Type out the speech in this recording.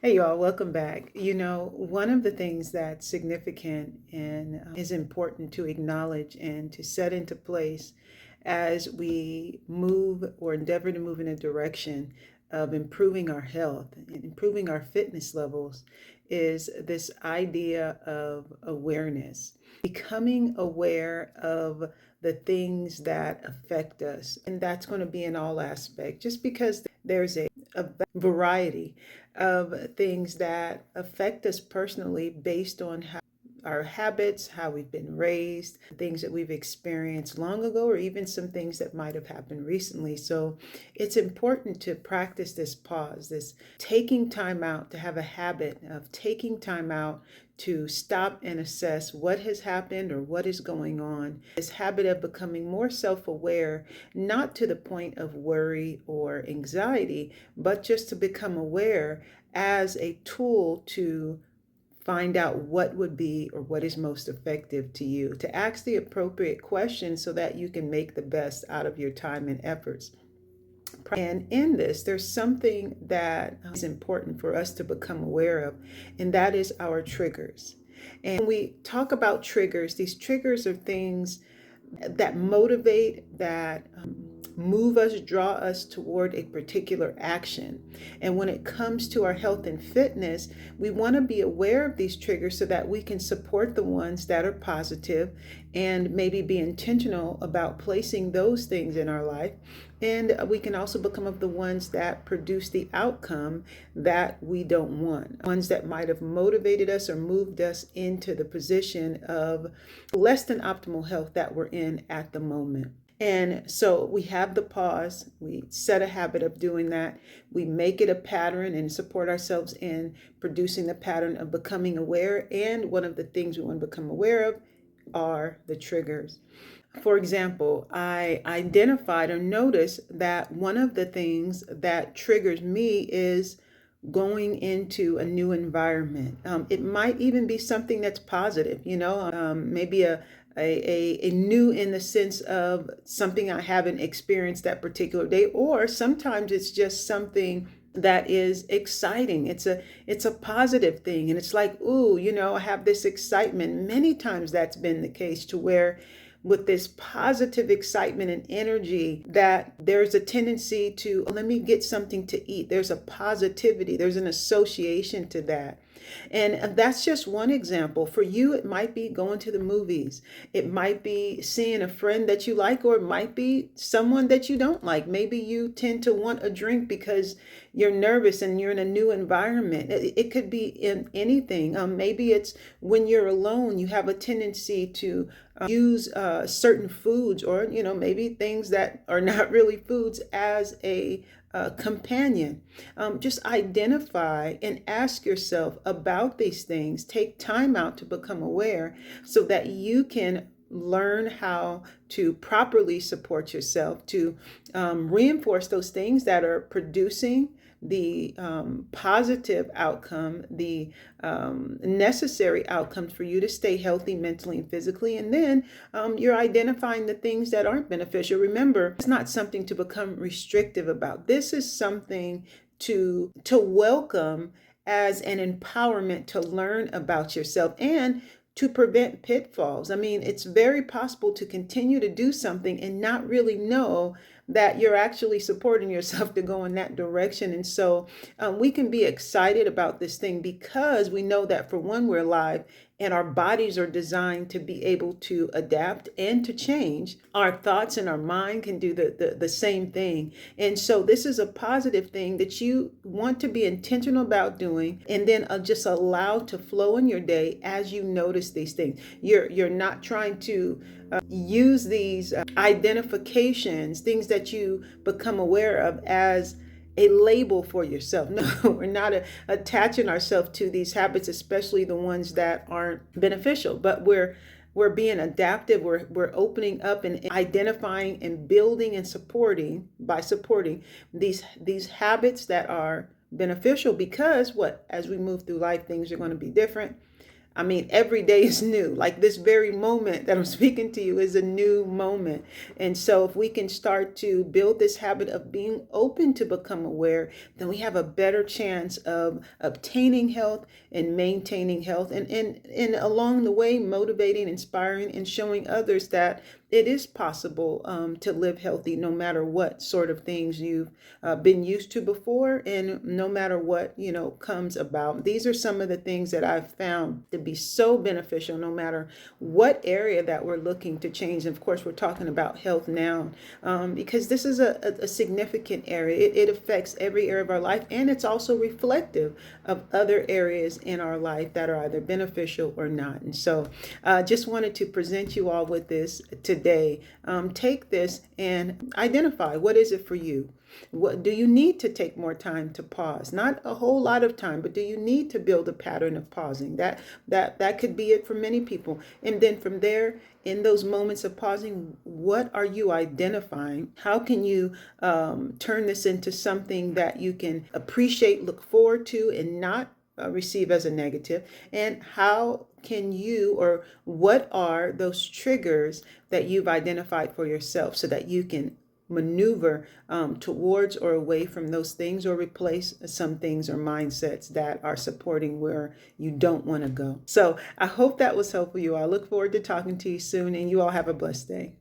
Hey, y'all, welcome back. One of the things that's significant and is important to acknowledge and to set into place as we move or endeavor to move in a direction of improving our health and improving our fitness levels is this idea of awareness, becoming aware of the things that affect us. And that's going to be in all aspects, just because there's a variety of things that affect us personally based on how our habits, how we've been raised, things that we've experienced long ago, or even some things that might have happened recently. So it's important to practice this pause, this taking time out, to have a habit of taking time out to stop and assess what has happened or what is going on. This habit of becoming more self aware, not to the point of worry or anxiety, but just to become aware as a tool to find out what would be or what is most effective to you, to ask the appropriate questions so that you can make the best out of your time and efforts. And in this, there's something that is important for us to become aware of, and that is our triggers. And when we talk about triggers, these triggers are things that motivate, that move us, draw us toward a particular action. And when it comes to our health and fitness, we want to be aware of these triggers so that we can support the ones that are positive and maybe be intentional about placing those things in our life. And we can also become of the ones that produce the outcome that we don't want, ones that might have motivated us or moved us into the position of less than optimal health that we're in at the moment. And so we have the pause, we set a habit of doing that, we make it a pattern and support ourselves in producing the pattern of becoming aware. And one of the things we want to become aware of are the triggers. For example, I identified or noticed that one of the things that triggers me is going into a new environment. It might even be something that's positive, maybe a new in the sense of something I haven't experienced that particular day, or sometimes it's just something that is exciting. It's a positive thing, and it's like, ooh, I have this excitement. Many times that's been the case, to where with this positive excitement and energy, that there's a tendency to, let me get something to eat. There's a positivity, there's an association to that. And that's just one example. For you, it might be going to the movies. It might be seeing a friend that you like, or it might be someone that you don't like. Maybe you tend to want a drink because you're nervous and you're in a new environment. It could be in anything. Maybe it's when you're alone, you have a tendency to use certain foods, or maybe things that are not really foods, as a companion. Just identify and ask yourself about these things. Take time out to become aware so that you can learn how to properly support yourself, to reinforce those things that are producing the positive outcome, the necessary outcomes for you to stay healthy mentally and physically. And then you're identifying the things that aren't beneficial. Remember, it's not something to become restrictive about. This is something to welcome as an empowerment to learn about yourself and to prevent pitfalls. I mean, it's very possible to continue to do something and not really know that you're actually supporting yourself to go in that direction. And so we can be excited about this thing because we know that, for one, we're alive and our bodies are designed to be able to adapt and to change. Our thoughts and our mind can do the same thing. And so this is a positive thing that you want to be intentional about doing, and then just allow to flow in your day as you notice these things. You're not trying to use these identifications, things that you become aware of, as a label for yourself. No, we're not attaching ourselves to these habits, especially the ones that aren't beneficial, but we're being adaptive. We're opening up and identifying and building and supporting, by supporting these habits that are beneficial. Because what, as we move through life, things are going to be different. I mean, every day is new. Like this very moment that I'm speaking to you is a new moment. And so, if we can start to build this habit of being open to become aware, then we have a better chance of obtaining health and maintaining health. And along the way, motivating, inspiring, and showing others that it is possible to live healthy no matter what sort of things you've been used to before, and no matter what comes about. These are some of the things that I've found to be so beneficial no matter what area that we're looking to change. And of course, we're talking about health now, because this is a significant area. It affects every area of our life, and it's also reflective of other areas in our life that are either beneficial or not. And so just wanted to present you all with this today. Take this and identify, what is it for you? What do you need to take more time to pause? Not a whole lot of time, but do you need to build a pattern of pausing? That could be it for many people. And then from there, in those moments of pausing, what are you identifying? How can you turn this into something that you can appreciate, look forward to, and not receive as a negative? And how can you, or what are those triggers that you've identified for yourself so that you can maneuver towards or away from those things, or replace some things or mindsets that are supporting where you don't want to go? So I hope that was helpful, you all. I look forward to talking to you soon, and you all have a blessed day.